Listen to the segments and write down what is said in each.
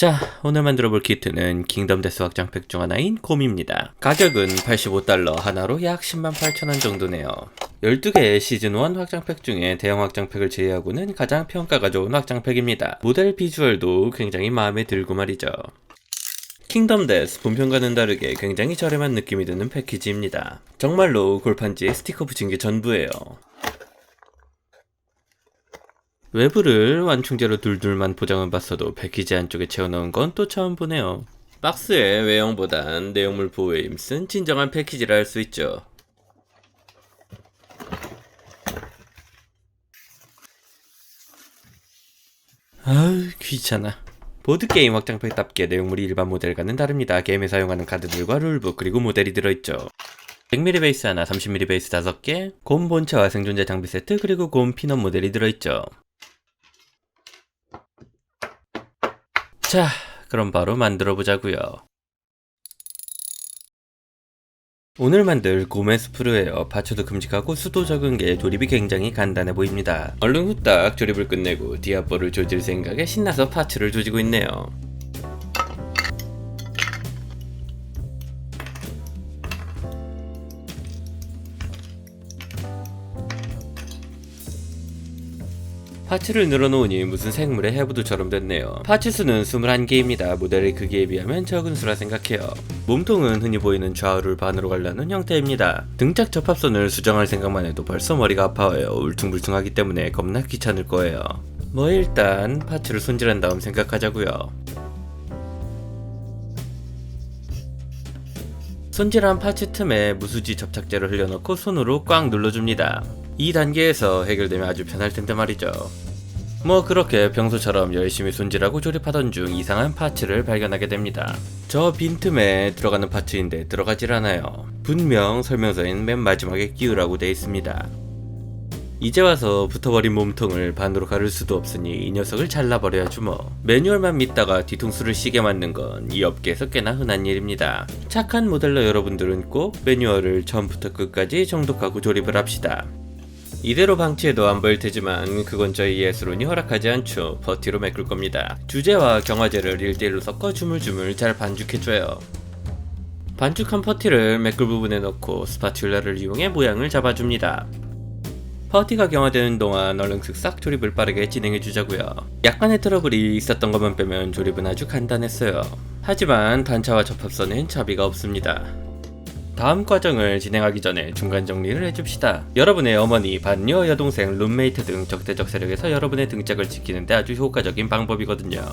자, 오늘 만들어볼 키트는 킹덤 데스 확장팩 중 하나인 곰입니다. 가격은 $85 하나로 약 108,000원 정도네요. 12개의 시즌1 확장팩 중에 대형 확장팩을 제외하고는 가장 평가가 좋은 확장팩입니다. 모델 비주얼도 굉장히 마음에 들고 말이죠. 킹덤 데스 본편과는 다르게 굉장히 저렴한 느낌이 드는 패키지입니다. 정말로 골판지에 스티커 붙인 게 전부예요. 외부를 완충제로 둘둘만 포장은 봤어도 패키지 안쪽에 채워넣은 건 또 처음 보네요. 박스의 외형보단 내용물 보호에 힘쓴 진정한 패키지라 할 수 있죠. 아우 귀찮아. 보드게임 확장팩답게 내용물이 일반 모델과는 다릅니다. 게임에 사용하는 카드들과 룰북 그리고 모델이 들어있죠. 100mm 베이스 하나, 30mm 베이스 5개, 곰 본체와 생존자 장비 세트 그리고 곰 핀업 모델이 들어있죠. 자, 그럼 바로 만들어 보자고요. 오늘 만들 곰의 스프르예요. 파츠도 큼직하고 수도 적은 게 조립이 굉장히 간단해 보입니다. 얼른 후딱 조립을 끝내고 디아뽀를 조질 생각에 신나서 파츠를 조지고 있네요. 파츠를 늘어놓으니 무슨 생물의 해부도처럼 됐네요. 파츠 수는 21개입니다. 모델의 크기에 비하면 적은 수라 생각해요. 몸통은 흔히 보이는 좌우를 반으로 갈라는 형태입니다. 등짝 접합선을 수정할 생각만 해도 벌써 머리가 아파요. 울퉁불퉁하기 때문에 겁나 귀찮을 거예요. 뭐 일단 파츠를 손질한 다음 생각하자고요. 손질한 파츠 틈에 무수지 접착제를 흘려넣고 손으로 꽉 눌러줍니다. 이 단계에서 해결되면 아주 편할 텐데 말이죠. 뭐 그렇게 평소처럼 열심히 손질하고 조립하던 중 이상한 파츠를 발견하게 됩니다. 저 빈틈에 들어가는 파츠인데 들어가질 않아요. 분명 설명서엔 맨 마지막에 끼우라고 돼 있습니다. 이제 와서 붙어버린 몸통을 반으로 가를 수도 없으니 이 녀석을 잘라버려야죠 뭐. 매뉴얼만 믿다가 뒤통수를 씌게 만든 건 이 업계에서 꽤나 흔한 일입니다. 착한 모델러 여러분들은 꼭 매뉴얼을 처음부터 끝까지 정독하고 조립을 합시다. 이대로 방치해도 안 보일 테지만 그건 저희 예술운이 허락하지 않죠. 버티로 메꿀 겁니다. 주제와 경화제를 1대1로 섞어 주물주물 잘 반죽해줘요. 반죽한 퍼티를 메꿀 부분에 넣고 스파츌라를 이용해 모양을 잡아줍니다. 퍼티가 경화되는 동안 얼른 슥싹 조립을 빠르게 진행해주자고요. 약간의 트러블이 있었던 것만 빼면 조립은 아주 간단했어요. 하지만 단차와 접합선엔 차비가 없습니다. 다음 과정을 진행하기 전에 중간 정리를 해줍시다. 여러분의 어머니, 반려, 여동생, 룸메이트 등 적대적 세력에서 여러분의 등짝을 지키는데 아주 효과적인 방법이거든요.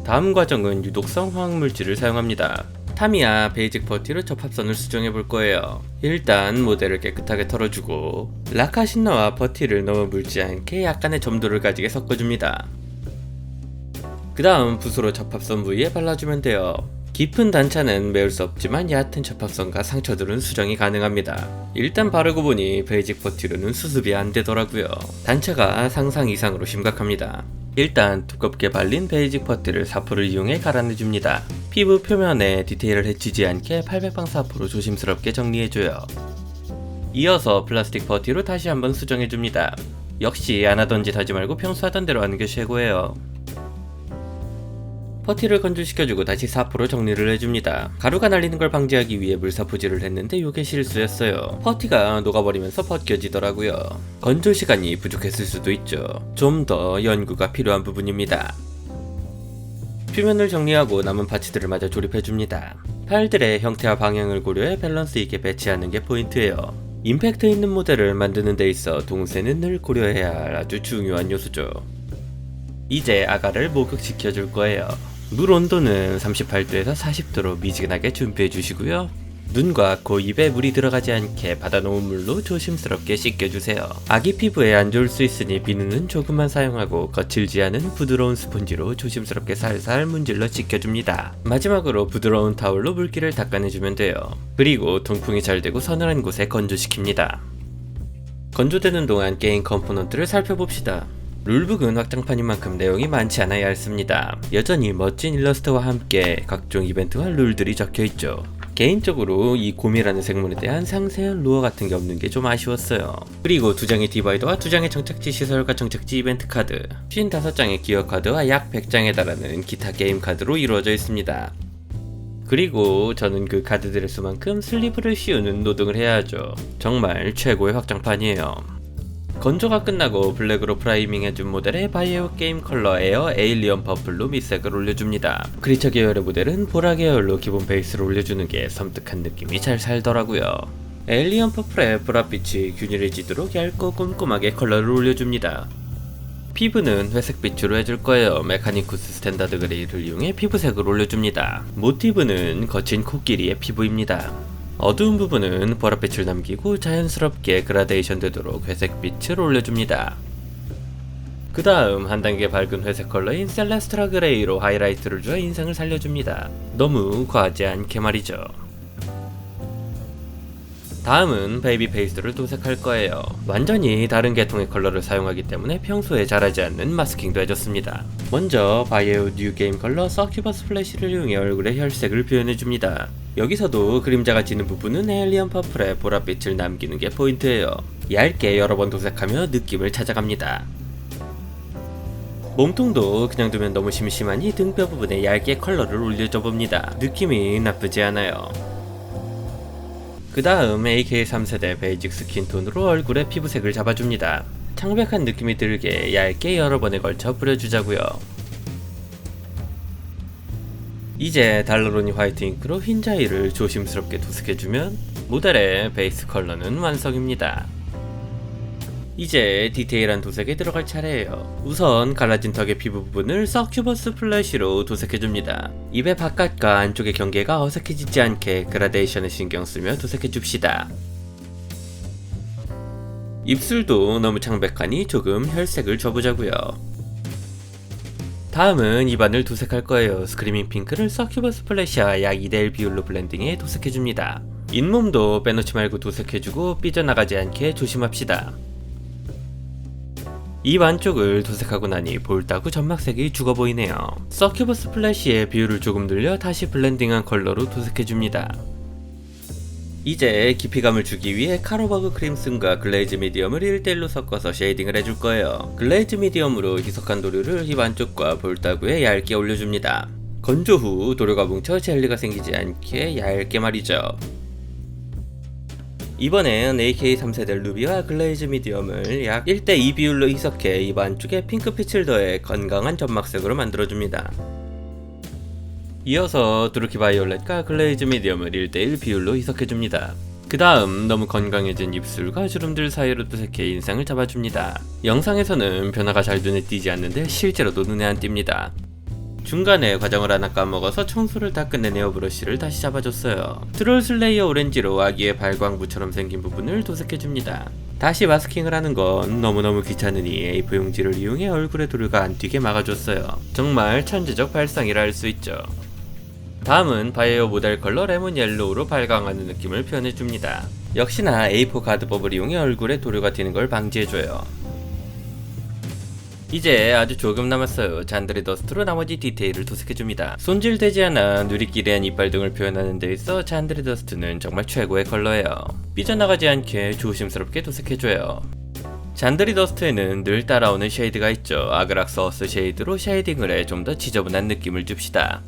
다음 과정은 유독성 화학물질을 사용합니다. 타미야 베이직 퍼티로 접합선을 수정해 볼 거예요. 일단 모델을 깨끗하게 털어주고 라카신나와 퍼티를 너무 묽지 않게 약간의 점도를 가지게 섞어줍니다. 그 다음 붓으로 접합선 부위에 발라주면 돼요. 깊은 단차는 메울 수 없지만 얕은 접합선과 상처들은 수정이 가능합니다. 일단 바르고 보니 베이직 퍼티로는 수습이 안 되더라고요. 단차가 상상 이상으로 심각합니다. 일단 두껍게 발린 베이직 퍼티를 사포를 이용해 갈아내줍니다. 피부 표면에 디테일을 해치지 않게 800방 사포로 조심스럽게 정리해줘요. 이어서 플라스틱 퍼티로 다시 한번 수정해줍니다. 역시 안 하던 짓 하지 말고 평소 하던 대로 하는 게 최고예요. 퍼티를 건조시켜주고 다시 사포로 정리를 해줍니다. 가루가 날리는 걸 방지하기 위해 물사포질을 했는데 요게 실수였어요. 퍼티가 녹아버리면서 벗겨지더라고요. 건조 시간이 부족했을 수도 있죠. 좀 더 연구가 필요한 부분입니다. 표면을 정리하고 남은 파츠들을 마저 조립해줍니다. 팔들의 형태와 방향을 고려해 밸런스 있게 배치하는 게 포인트예요. 임팩트 있는 모델을 만드는 데 있어 동세는 늘 고려해야 할 아주 중요한 요소죠. 이제 아가를 목욕시켜줄 거예요. 물 온도는 38도에서 40도로 미지근하게 준비해 주시고요. 눈과 코, 입에 물이 들어가지 않게 받아놓은 물로 조심스럽게 씻겨주세요. 아기 피부에 안 좋을 수 있으니 비누는 조금만 사용하고 거칠지 않은 부드러운 스펀지로 조심스럽게 살살 문질러 씻겨줍니다. 마지막으로 부드러운 타올로 물기를 닦아내주면 돼요. 그리고 통풍이 잘 되고 서늘한 곳에 건조시킵니다. 건조되는 동안 게임 컴포넌트를 살펴봅시다. 룰북은 확장판인 만큼 내용이 많지 않아야 얇습니다. 여전히 멋진 일러스트와 함께 각종 이벤트와 룰들이 적혀있죠. 개인적으로 이 곰이라는 생물에 대한 상세한 루어 같은 게 없는 게 좀 아쉬웠어요. 그리고 2장의 디바이더와 2장의 정착지 시설과 정착지 이벤트 카드, 55장의 기어 카드와 약 100장에 달하는 기타 게임 카드로 이루어져 있습니다. 그리고 저는 그 카드들의 수만큼 슬리브를 씌우는 노동을 해야 하죠. 정말 최고의 확장판이에요. 건조가 끝나고 블랙으로 프라이밍 해준 모델에 바이오 게임 컬러 에어 에일리언 퍼플로 밑색을 올려줍니다. 크리처 계열의 모델은 보라 계열로 기본 베이스를 올려주는 게 섬뜩한 느낌이 잘 살더라고요. 에일리언 퍼플에 보랏빛이 균일해 지도록 얇고 꼼꼼하게 컬러를 올려줍니다. 피부는 회색빛으로 해줄 거예요. 메카니쿠스 스탠다드 그레이를 이용해 피부색을 올려줍니다. 모티브는 거친 코끼리의 피부입니다. 어두운 부분은 보랏빛을 남기고 자연스럽게 그라데이션 되도록 회색빛을 올려줍니다. 그 다음 한 단계 밝은 회색 컬러인 셀레스트라 그레이로 하이라이트를 주어 인상을 살려줍니다. 너무 과하지 않게 말이죠. 다음은 베이비 페이스를 도색할 거예요. 완전히 다른 계통의 컬러를 사용하기 때문에 평소에 잘하지 않는 마스킹도 해줬습니다. 먼저 바이오 뉴 게임 컬러 서큐버스 플래시를 이용해 얼굴에 혈색을 표현해줍니다. 여기서도 그림자가 지는 부분은 에일리언 퍼플에 보랏빛을 남기는 게 포인트예요. 얇게 여러 번 도색하며 느낌을 찾아갑니다. 몸통도 그냥 두면 너무 심심하니 등뼈 부분에 얇게 컬러를 올려줘 봅니다. 느낌이 나쁘지 않아요. 그 다음 AK 3세대 베이직 스킨톤으로 얼굴에 피부색을 잡아줍니다. 창백한 느낌이 들게 얇게 여러 번에 걸쳐 뿌려주자고요. 이제 달러로니 화이트 잉크로 흰자위를 조심스럽게 도색해주면 모델의 베이스 컬러는 완성입니다. 이제 디테일한 도색에 들어갈 차례예요. 우선 갈라진 턱의 피부 부분을 서큐버스 플래시로 도색해줍니다. 입의 바깥과 안쪽의 경계가 어색해지지 않게 그라데이션에 신경쓰며 도색해줍시다. 입술도 너무 창백하니 조금 혈색을 줘보자고요. 다음은 입안을 도색할 거예요. 스크리밍 핑크를 서큐버스 플래시와 약 2대1 비율로 블렌딩해 도색해줍니다. 잇몸도 빼놓지 말고 도색해주고 삐져나가지 않게 조심합시다. 입 안쪽을 도색하고 나니 볼따구 점막색이 죽어 보이네요. 서큐버스 플래시의 비율을 조금 늘려 다시 블렌딩한 컬러로 도색해줍니다. 이제 깊이감을 주기 위해 카로버그 크림슨과 글레이즈 미디엄을 1대1로 섞어서 쉐이딩을 해줄 거예요. 글레이즈 미디엄으로 희석한 도료를 입 안쪽과 볼따구에 얇게 올려줍니다. 건조 후 도료가 뭉쳐 젤리가 생기지 않게 얇게 말이죠. 이번엔 AK 3세대 루비와 글레이즈 미디엄을 약 1대2 비율로 희석해 입 안쪽에 핑크빛을 더해 건강한 점막색으로 만들어줍니다. 이어서 드루키 바이올렛과 글레이즈 미디엄을 1대1 비율로 희석해줍니다. 그 다음 너무 건강해진 입술과 주름들 사이로 도색해 인상을 잡아줍니다. 영상에서는 변화가 잘 눈에 띄지 않는데 실제로도 눈에 안 띕니다. 중간에 과정을 하나 까먹어서 청소를 다 끝낸 에어브러쉬를 다시 잡아줬어요. 트롤 슬레이어 오렌지로 아기의 발광부처럼 생긴 부분을 도색해줍니다. 다시 마스킹을 하는 건 너무너무 귀찮으니 A4 용지를 이용해 얼굴에 도료가 안 튀게 막아줬어요. 정말 천재적 발상이라 할 수 있죠. 다음은 바이오 모델 컬러 레몬 옐로우로 발광하는 느낌을 표현해줍니다. 역시나 A4 가드법을 이용해 얼굴에 도료가 튀는 걸 방지해줘요. 이제 아주 조금 남았어요. 잔드리 더스트로 나머지 디테일을 도색해줍니다. 손질되지 않아 누리끼리한 이빨 등을 표현하는 데 있어 잔드리 더스트는 정말 최고의 컬러예요. 삐져나가지 않게 조심스럽게 도색해줘요. 잔드리 더스트에는 늘 따라오는 쉐이드가 있죠. 아그락서스 쉐이드로 쉐이딩을 해 좀 더 지저분한 느낌을 줍시다.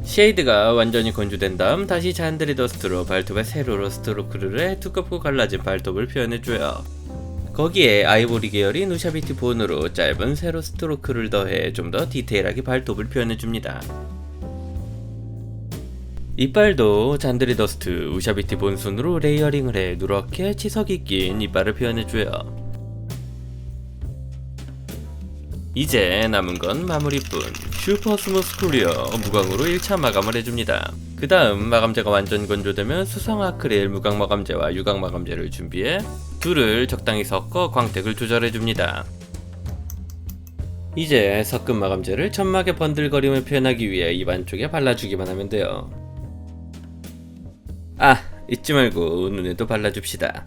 쉐이드가 완전히 건조된 다음 다시 잔드리 더스트로 발톱에 세로로 스트로크를 해 두껍고 갈라진 발톱을 표현해줘요. 거기에 아이보리 계열인 우샤비티 본으로 짧은 세로 스트로크를 더해 좀 더 디테일하게 발톱을 표현해줍니다. 이빨도 잔드리 더스트 우샤비티 본 순으로 레이어링을 해 누렇게 치석이 낀 이빨을 표현해줘요. 이제 남은 건 마무리뿐. 슈퍼 스무스 클리어 무광으로 1차 마감을 해줍니다. 그 다음 마감제가 완전 건조되면 수성 아크릴 무광 마감제와 유광 마감제를 준비해 둘을 적당히 섞어 광택을 조절해줍니다. 이제 섞은 마감제를 점막의 번들거림을 표현하기 위해 입 안쪽에 발라주기만 하면 돼요. 아, 잊지 말고 눈에도 발라줍시다.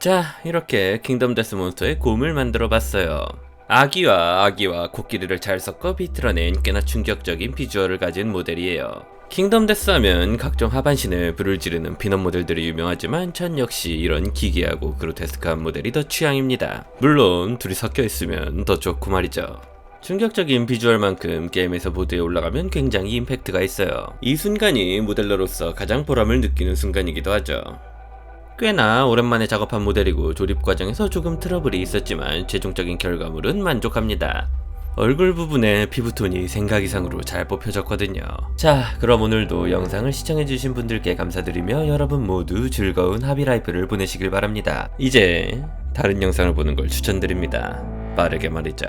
자, 이렇게 킹덤 데스 몬스터의 곰을 만들어 봤어요. 아기와 코끼리를 잘 섞어 비틀어낸 꽤나 충격적인 비주얼을 가진 모델이에요. 킹덤 데스 하면 각종 하반신에 불을 지르는 핀업 모델들이 유명하지만 전 역시 이런 기괴하고 그로테스크한 모델이 더 취향입니다. 물론 둘이 섞여 있으면 더 좋고 말이죠. 충격적인 비주얼만큼 게임에서 보드에 올라가면 굉장히 임팩트가 있어요. 이 순간이 모델러로서 가장 보람을 느끼는 순간이기도 하죠. 꽤나 오랜만에 작업한 모델이고 조립 과정에서 조금 트러블이 있었지만 최종적인 결과물은 만족합니다. 얼굴 부분에 피부톤이 생각 이상으로 잘 뽑혀졌거든요. 자, 그럼 오늘도 영상을 시청해주신 분들께 감사드리며 여러분 모두 즐거운 하비라이프를 보내시길 바랍니다. 이제 다른 영상을 보는 걸 추천드립니다. 빠르게 말이죠.